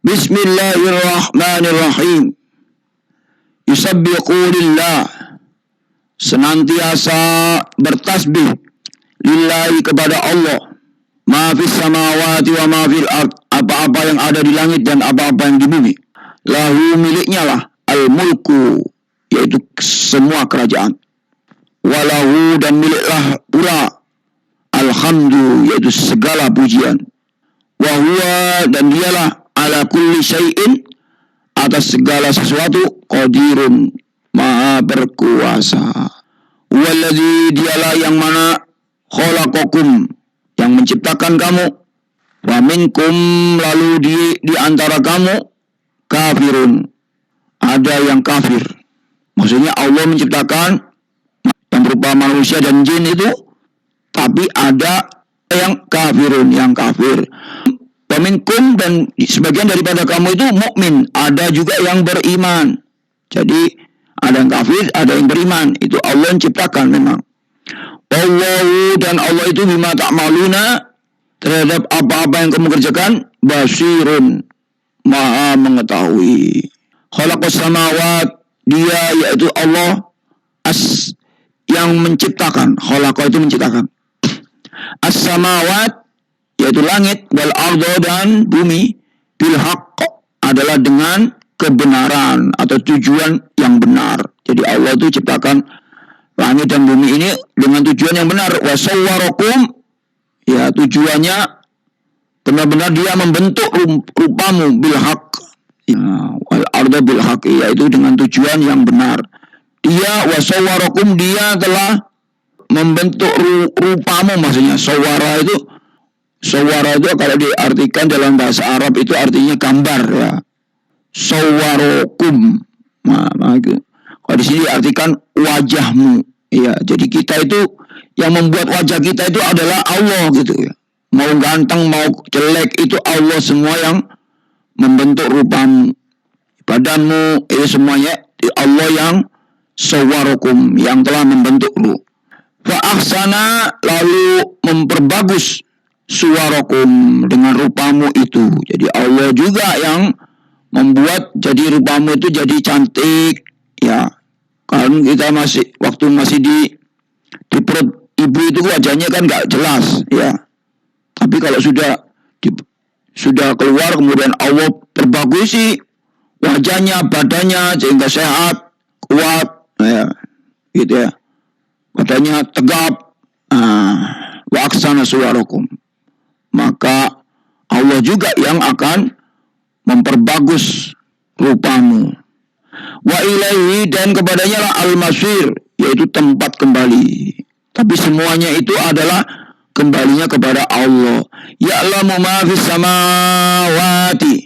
Bismillahirrahmanirrahim. Yusabbihu lillah, senantiasa bertasbih lillahi kepada Allah, ma fis samawati wa ma fil ard, apa-apa yang ada di langit dan apa-apa yang di bumi. Lahu, miliknya lah, al mulku, yaitu semua kerajaan. Walahu, dan miliklah pula alhamdu, yaitu segala pujian. Wahuwa, dan dialah ala kulli syai'in, atas segala sesuatu, qadirun, maha berkuasa. Walladzi, dialah yang mana khalaqakum, yang menciptakan kamu, wa minkum, lalu di antara kamu kafirun, ada yang kafir. Maksudnya Allah menciptakan yang berupa manusia dan jin itu, tapi ada yang kafirun, yang kafir. Wa minkum, dan sebagian daripada kamu itu mukmin, ada juga yang beriman. Jadi ada yang kafir, ada yang beriman. Itu Allah yang ciptakan memang. Allahu, dan Allah itu bima ta'maluna, terhadap apa-apa yang kamu kerjakan, basirun, maha mengetahui. Khalaqas samawat, dia yaitu Allah yang menciptakan. Khalaqa itu menciptakan. As-samawat, yaitu langit, wal ardo, dan bumi, bil haqq, adalah dengan kebenaran atau tujuan yang benar. Jadi Allah itu ciptakan langit dan bumi ini dengan tujuan yang benar. Wa sawwarakum, ya tujuannya benar-benar dia membentuk rupamu bil haqq, ya, wal ardo bil haqq, yaitu dengan tujuan yang benar. Dia wa sawwarakum, dia telah membentuk rupamu, maksudnya sawwara itu kalau diartikan dalam bahasa Arab itu artinya gambar, ya. Sawwarokum. Nah, kalau di sini diartikan wajahmu, ya. Jadi kita itu yang membuat wajah kita itu adalah Allah, gitu ya. Mau ganteng mau jelek itu Allah semua yang membentuk rupamu, badanmu, itu semuanya Allah yang sawwarokum, yang telah membentuk lu. Fa ahsana, lalu memperbagus suwarakum, dengan rupamu itu. Jadi Allah juga yang membuat jadi rupamu itu jadi cantik, ya. Kan kita waktu masih di perut ibu itu wajahnya kan nggak jelas, ya. Tapi kalau sudah keluar, kemudian Allah perbagusi wajahnya, badannya sehingga sehat, kuat, ya, gitu ya. Badannya tegap. Wa aksana suwarakum, maka Allah juga yang akan memperbagus rupamu. Wa ilaihi, dan kepadanya lah al-masir, yaitu tempat kembali. Tapi semuanya itu adalah kembalinya kepada Allah. Ya'lamu ma fis samawati,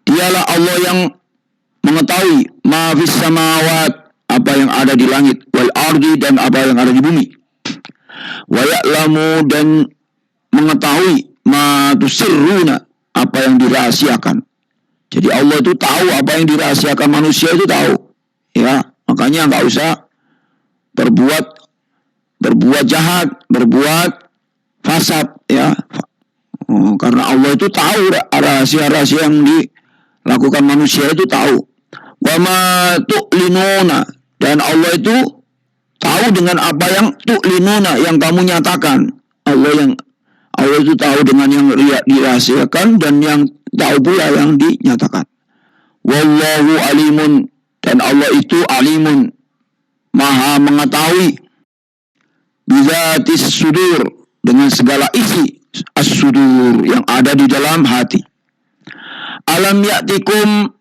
dialah Allah yang mengetahui ma fis samawat, apa yang ada di langit, wal ardi, dan apa yang ada di bumi. Wa ya'lamu, dan mengetahui ma tusirruna, apa yang dirahasiakan. Jadi Allah itu tahu apa yang dirahasiakan manusia, itu tahu, ya. Makanya nggak usah berbuat jahat, berbuat fasad, ya. Karena Allah itu tahu rahasia-rahasia yang dilakukan manusia, itu tahu. Wa ma tu'linuna, dan Allah itu tahu dengan apa yang tu'linuna, yang kamu nyatakan. Allah itu tahu dengan yang dirahasiakan dan yang tahu pula yang dinyatakan. Wallahu alimun, dan Allah itu alimun, maha mengetahui, bizatis sudur, dengan segala isi as-sudur, yang ada di dalam hati. Alam ya'tikum,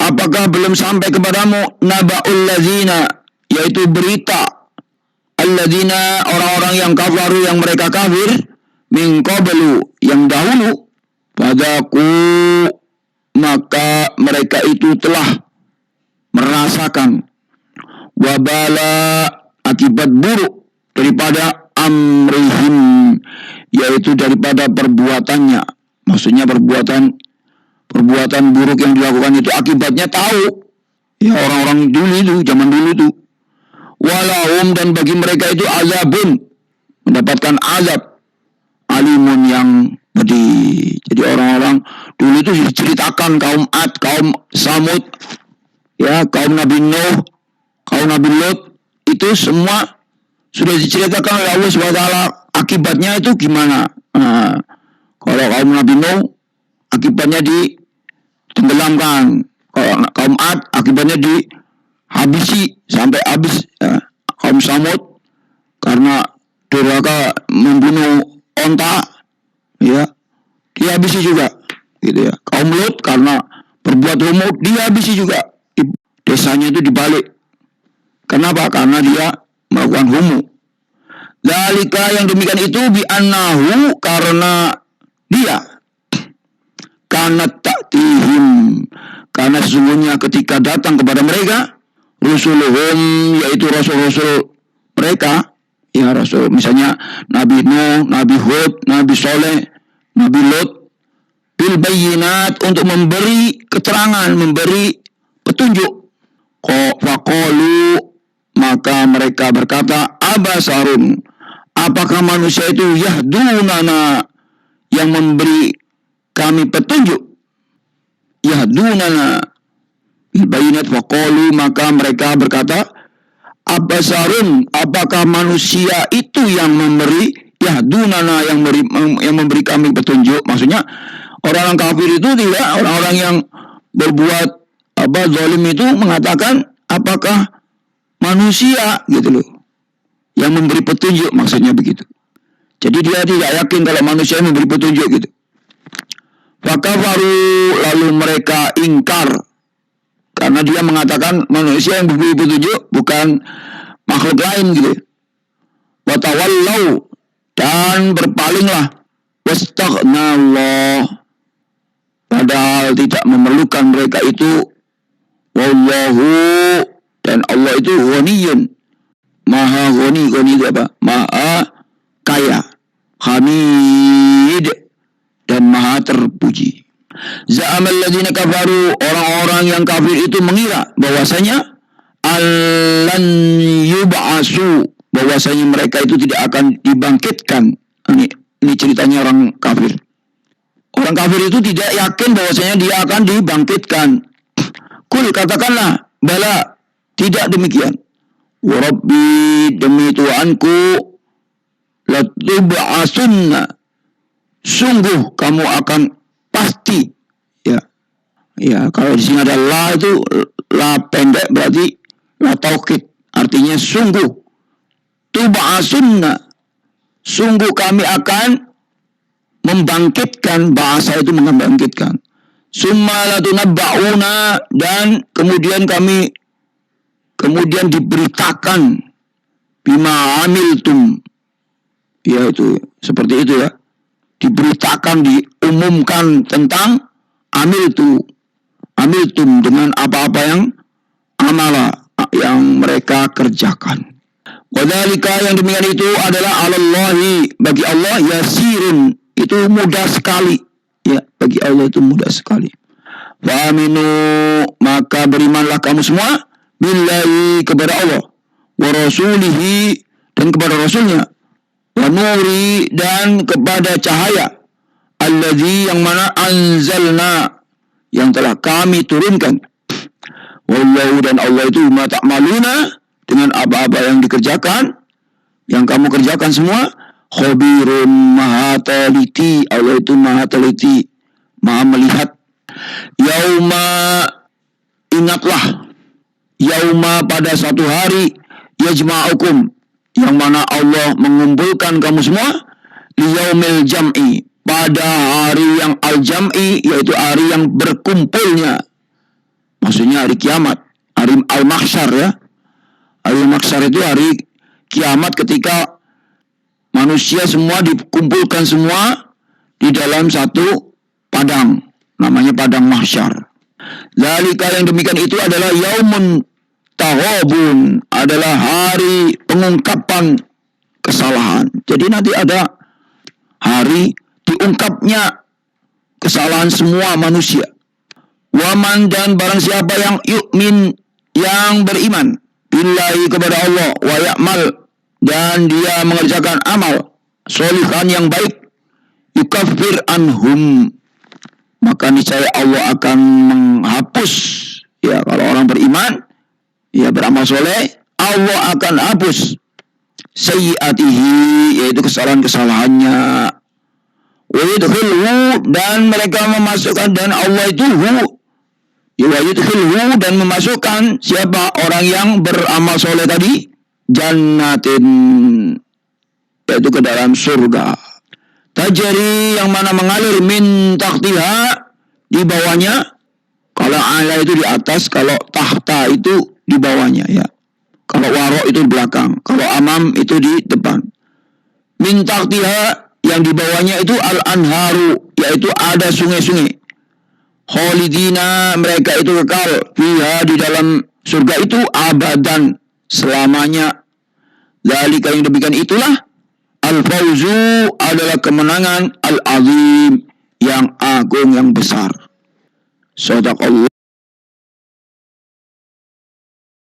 apakah belum sampai kepadamu naba'ul ladzina, yaitu berita alladzina, orang-orang yang kafaru, yang mereka kafir, min qablu, yang dahulu, padaku, maka mereka itu telah merasakan wabala, akibat buruk daripada amrihim, yaitu daripada perbuatannya. Maksudnya perbuatan buruk yang dilakukan itu akibatnya tahu, ya, orang-orang dulu itu, zaman dulu itu. Walahum, dan bagi mereka itu azabun, mendapatkan azab, alimun, yang pedih. Jadi orang-orang Dulu itu diceritakan kaum Ad, kaum Samud, ya, kaum Nabi Nuh, kaum Nabi Lot, itu semua sudah diceritakan oleh Allah SWT. Akibatnya itu gimana? Nah, kalau kaum Nabi Nuh, akibatnya ditenggelamkan. Kalau kaum Ad, akibatnya dihabisi sampai habis. Ya. Kaum Samud karena durhaka membunuh onta, ya, dihabisi juga, gitu ya. Kaum Lot karena berbuat homo, dihabisi juga. Desanya itu dibalik. Kenapa? Karena dia melakukan homo. Dalika, yang demikian itu, bi annahu, karena dia, karena ta'tihim, karena sesungguhnya ketika datang kepada mereka rusuluhum, yaitu rasul-rasul mereka, ya, rasul misalnya Nabi Nuh, Nabi Hud, Nabi Soleh, Nabi Lot, bil bayyinat, untuk memberi keterangan, memberi petunjuk. Faqalu, maka mereka berkata, abasarun, apakah manusia itu yahdunana, yang memberi kami petunjuk, yahdunana bil bayyinat. Faqalu, maka mereka berkata, abasarun, apakah manusia itu yang memberi, yahdunana, yang memberi kami petunjuk. Maksudnya orang-orang kafir itu tidak, orang-orang yang berbuat zalim itu mengatakan, apakah manusia, gitu loh, yang memberi petunjuk, maksudnya begitu. Jadi dia tidak yakin kalau manusia yang memberi petunjuk, gitu. Fakafaru, lalu mereka ingkar, karena dia mengatakan manusia yang memberi petunjuk, bukan makhluk lain, gitu. Watawallau, dan berpalinglah. Wastaghna, padahal tidak memerlukan mereka itu. Wallahu, dan Allah itu ghaniyun, maha ghani. Ghani itu apa? Maha kaya. Hamid, dan maha terpuji. Za'amal ladzina kafaru, orang-orang yang kafir itu mengira bahwasanya allan yub'asu, bahwasanya mereka itu tidak akan dibangkitkan. Ini ceritanya orang kafir. Orang kafir itu tidak yakin bahwasanya dia akan dibangkitkan. Kul, katakanlah, bala, tidak demikian. Wa rabbi, demi Tuhanku, latub'asunna, sungguh kamu akan pasti, ya. Ya, kalau di sini ada la, itu la pendek, berarti la taukid, artinya sungguh. Tub'asunna, sungguh kami akan membangkitkan, bahasa itu membangkitkan. Summa latunabba'una, dan kemudian diberitakan bima amiltum, ya, itu seperti itu, ya, diberitakan, diumumkan tentang amiltum dengan apa-apa yang amala, yang mereka kerjakan. Wadzalika, yang demikian itu adalah alallahi, bagi Allah, yasirun, itu mudah sekali, ya, bagi Allah itu mudah sekali. Fa aminu, maka berimanlah kamu semua, billahi, kepada Allah, wa rasulihi, dan kepada rasulnya, wa nuri, dan kepada cahaya, alladzi, yang mana, anzalna, yang telah kami turunkan. Wallahu, dan Allah itu ma ta'maluna, dengan apa-apa yang dikerjakan, yang kamu kerjakan semua, khabirun, maha teliti. Allah itu maha teliti, maha melihat. Yauma, ingatlah, yauma, pada satu hari, yajma'ukum, yang mana Allah mengumpulkan kamu semua, liyaumil jam'i, pada hari yang al-jam'i, yaitu hari yang berkumpulnya, maksudnya hari kiamat, hari al-mahsyar, ya. Hari mahsyar itu hari kiamat, ketika manusia semua dikumpulkan semua di dalam satu padang, namanya padang mahsyar. Zalika, yang demikian itu adalah yaumun taghabun, adalah hari pengungkapan kesalahan. Jadi nanti ada hari diungkapnya kesalahan semua manusia. Waman, dan barang siapa yang yu'min, yang beriman, billahi, kepada Allah, wa ya'mal, dan dia mengerjakan amal solihan yang baik, yukaffir anhum, maka niscaya Allah akan menghapus, ya kalau orang beriman, ya beramal soleh, Allah akan hapus sayyiatihi, yaitu kesalahan-kesalahannya. Wa yudkhilhu, dan mereka memasukkan, dan Allah itu wa yudkhilhu, dan memasukkan siapa orang yang beramal soleh tadi, jannatin, yaitu ke dalam surga. Tajri, yang mana mengalir, min tahtiha, di bawahnya. Kalau ala itu di atas, kalau tahta itu di bawahnya, ya. Kalau waro itu di belakang, kalau amam itu di depan. Min tahtiha, yang di bawahnya itu al-anharu, yaitu ada sungai-sungai. Khalidina, mereka itu kekal, fiha, di dalam surga itu, abadan, selamanya. Dzalika, yang demikian itulah, al-fauzu, adalah kemenangan, al-azim, yang agung, yang besar. Shadaqallah.